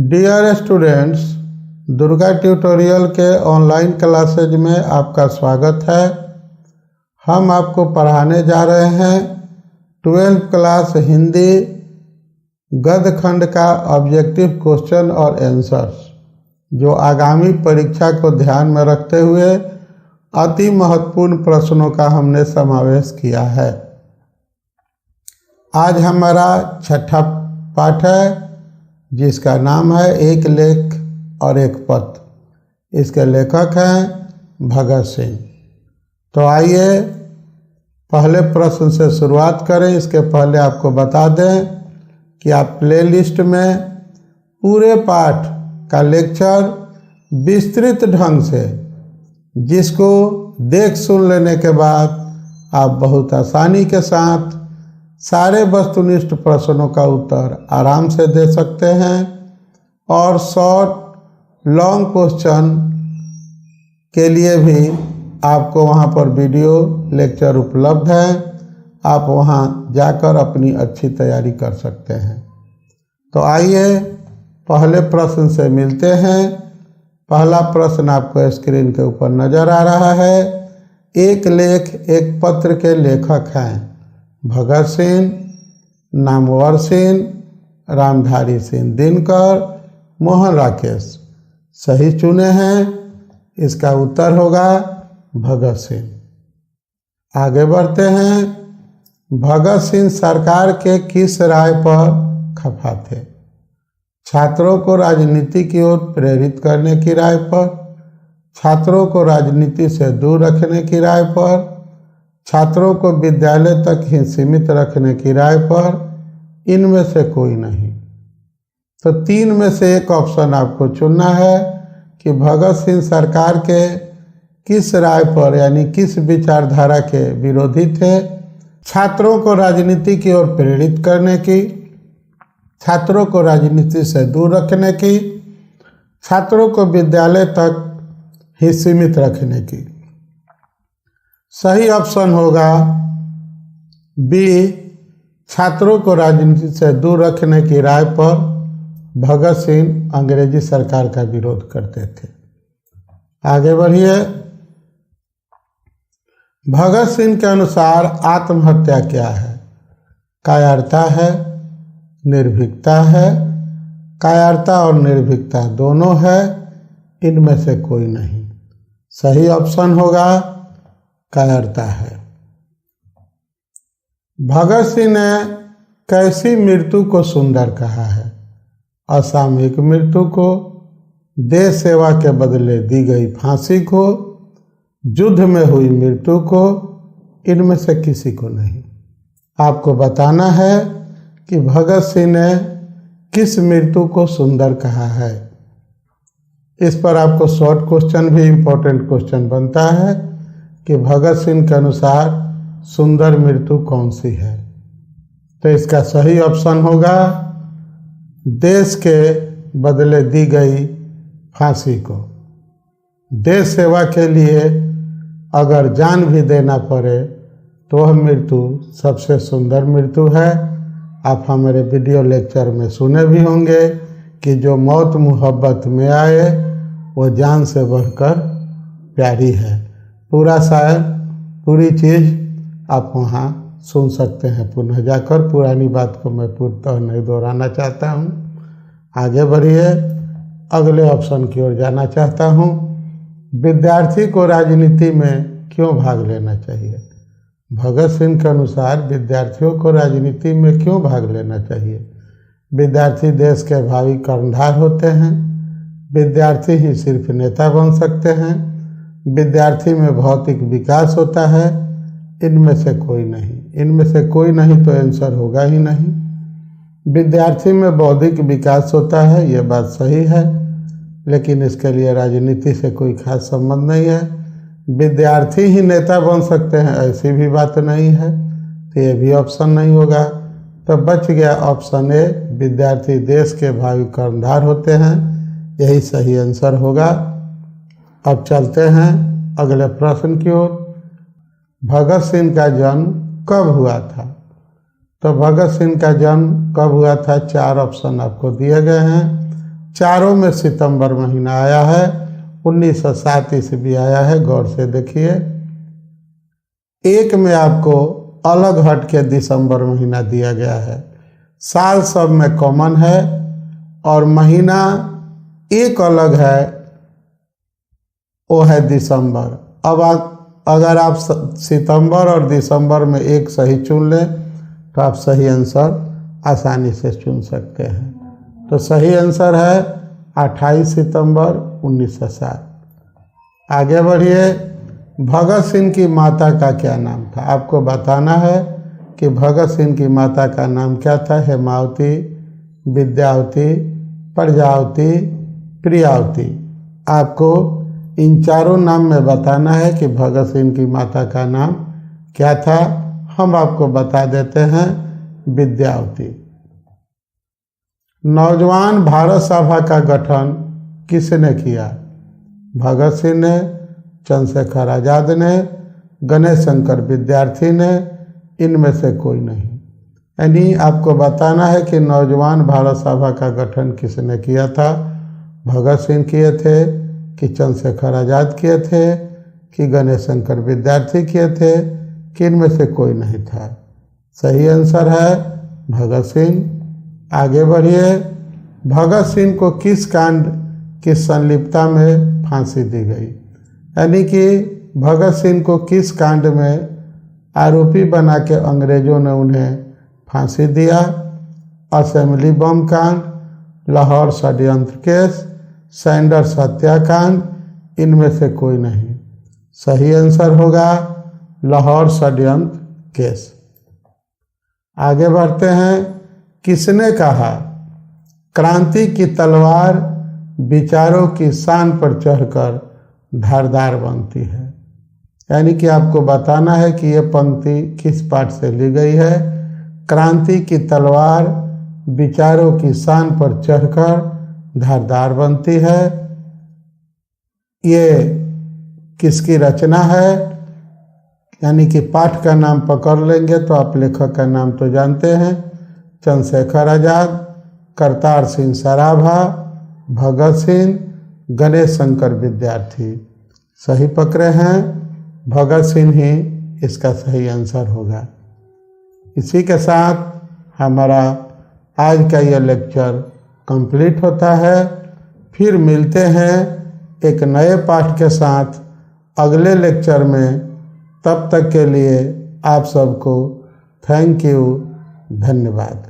Dear students, Durga tutorial के online classes में आपका स्वागत है। हम आपको पढ़ाने जा रहे हैं 12th क्लास हिंदी गद्य खंड का ऑब्जेक्टिव क्वेश्चन और आंसर्स, जो आगामी परीक्षा को ध्यान में रखते हुए अति महत्वपूर्ण प्रश्नों का हमने समावेश किया है। आज हमारा छठा पाठ है, जिसका नाम है एक लेख और एक पत्र। इसके लेखक हैं भगत सिंह। तो आइए पहले प्रश्न से शुरुआत करें। इसके पहले आपको बता दें कि आप प्लेलिस्ट में पूरे पाठ का लेक्चर विस्तृत ढंग से, जिसको देख सुन लेने के बाद आप बहुत आसानी के साथ सारे वस्तुनिष्ठ प्रश्नों का उत्तर आराम से दे सकते हैं, और शॉर्ट लॉन्ग क्वेश्चन के लिए भी आपको वहां पर वीडियो लेक्चर उपलब्ध है। आप वहां जाकर अपनी अच्छी तैयारी कर सकते हैं। तो आइए पहले प्रश्न से मिलते हैं। पहला प्रश्न आपको स्क्रीन के ऊपर नजर आ रहा है। एक लेख एक पत्र के लेखक हैं भगत सिंह, नामवर सिंह, रामधारी सिंह दिनकर, मोहन राकेश। सही चुने हैं। इसका उत्तर होगा भगत सिंह। आगे बढ़ते हैं। भगत सिंह सरकार के किस राय पर खफा थे? छात्रों को राजनीति की ओर प्रेरित करने की राय पर, छात्रों को राजनीति से दूर रखने की राय पर, छात्रों को विद्यालय तक ही सीमित रखने की राय पर, इनमें से कोई नहीं। तो तीन में से एक ऑप्शन आपको चुनना है कि भगत सिंह सरकार के किस राय पर, यानी किस विचारधारा के विरोधी थे। छात्रों को राजनीति की ओर प्रेरित करने की, छात्रों को राजनीति से दूर रखने की, छात्रों को विद्यालय तक ही सीमित रखने की। सही ऑप्शन होगा बी, छात्रों को राजनीति से दूर रखने की राय पर भगत सिंह अंग्रेजी सरकार का विरोध करते थे। आगे बढ़िए। भगत सिंह के अनुसार आत्महत्या क्या है? कायरता है, निर्भीकता है। कायरता और निर्भीकता दोनों है, इनमें से कोई नहीं। सही ऑप्शन होगा कायरता है। भगत सिंह ने कैसी मृत्यु को सुंदर कहा है? असामयिक मृत्यु को, देश सेवा के बदले दी गई फांसी को, युद्ध में हुई मृत्यु को, इनमें से किसी को नहीं। आपको बताना है कि भगत सिंह ने किस मृत्यु को सुंदर कहा है। इस पर आपको शॉर्ट क्वेश्चन भी इम्पोर्टेंट क्वेश्चन बनता है कि भगत सिंह के अनुसार सुंदर मृत्यु कौन सी है। तो इसका सही ऑप्शन होगा देश के बदले दी गई फांसी को। देश सेवा के लिए अगर जान भी देना पड़े तो वह मृत्यु सबसे सुंदर मृत्यु है। आप हमारे वीडियो लेक्चर में सुने भी होंगे कि जो मौत मोहब्बत में आए वो जान से बढ़कर प्यारी है। पूरा शायर, पूरी चीज़ आप वहाँ सुन सकते हैं पुनः जाकर। पुरानी बात को मैं पूर्णतः नहीं दोहराना चाहता हूँ। आगे बढ़िए, अगले ऑप्शन की ओर जाना चाहता हूँ। विद्यार्थी को राजनीति में क्यों भाग लेना चाहिए? भगत सिंह के अनुसार विद्यार्थियों को राजनीति में क्यों भाग लेना चाहिए? विद्यार्थी देश के भावी कर्णधार होते हैं। विद्यार्थी ही सिर्फ नेता बन सकते हैं। विद्यार्थी में भौतिक विकास होता है। इनमें से कोई नहीं। इनमें से कोई नहीं तो आंसर होगा ही नहीं। विद्यार्थी में बौद्धिक विकास होता है, ये बात सही है, लेकिन इसके लिए राजनीति से कोई खास संबंध नहीं है। विद्यार्थी ही नेता बन सकते हैं, ऐसी भी बात नहीं है, तो ये भी ऑप्शन नहीं होगा। तो बच गया ऑप्शन ए, विद्यार्थी देश के भावी कर्णधार होते हैं। यही सही आंसर होगा। अब चलते हैं अगले प्रश्न की ओर। भगत सिंह का जन्म कब हुआ था? तो भगत सिंह का जन्म कब हुआ था? 4 ऑप्शन आपको दिए गए हैं। चारों में सितंबर महीना आया है, 1907 ईस्वी आया है। गौर से देखिए, एक में आपको अलग हट के दिसंबर महीना दिया गया है। साल सब में कॉमन है और महीना एक अलग है, वो है दिसंबर। अब अगर आप सितंबर और दिसंबर में एक सही चुन लें तो आप सही आंसर आसानी से चुन सकते हैं। तो सही आंसर है 28 सितंबर 1907। आगे बढ़िए। भगत सिंह की माता का क्या नाम था? आपको बताना है कि भगत सिंह की माता का नाम क्या था। हेमावती, विद्यावती, प्रजावती, प्रियावती। आपको इन चारों नाम में बताना है कि भगत सिंह की माता का नाम क्या था। हम आपको बता देते हैं, विद्यावती। नौजवान भारत सभा का गठन किसने किया? भगत सिंह ने, चंद्रशेखर आजाद ने, गणेश शंकर विद्यार्थी ने, इनमें से कोई नहीं। यानी आपको बताना है कि नौजवान भारत सभा का गठन किसने किया था। भगत सिंह किए थे कि चंद्रशेखर आजाद किए थे कि गणेश शंकर विद्यार्थी किए थे कि इनमें से कोई नहीं था। सही आंसर है भगत सिंह। आगे बढ़िए। भगत सिंह को किस कांड की संलिप्तता में फांसी दी गई? यानी कि भगत सिंह को किस कांड में आरोपी बना के अंग्रेजों ने उन्हें फांसी दिया? असेंबली बम कांड, लाहौर षड्यंत्र केस, सैंडर्स हत्याकांड, इनमें से कोई नहीं। सही आंसर होगा लाहौर षड्यंत्र केस। आगे बढ़ते हैं। किसने कहा क्रांति की तलवार विचारों की शान पर चढ़कर धारदार बनती है? यानी कि आपको बताना है कि यह पंक्ति किस पाठ से ली गई है। क्रांति की तलवार विचारों की शान पर चढ़कर धारदार बनती है। ये किसकी रचना है? यानी कि पाठ का नाम पकड़ लेंगे तो आप लेखक का नाम तो जानते हैं। चंद्रशेखर आजाद, करतार सिंह सराभा, भगत सिंह, गणेश शंकर विद्यार्थी। सही पकड़े हैं, भगत सिंह ही इसका सही आंसर होगा। इसी के साथ हमारा आज का यह लेक्चर कंप्लीट होता है। फिर मिलते हैं एक नए पाठ के साथ अगले लेक्चर में। तब तक के लिए आप सबको थैंक यू, धन्यवाद।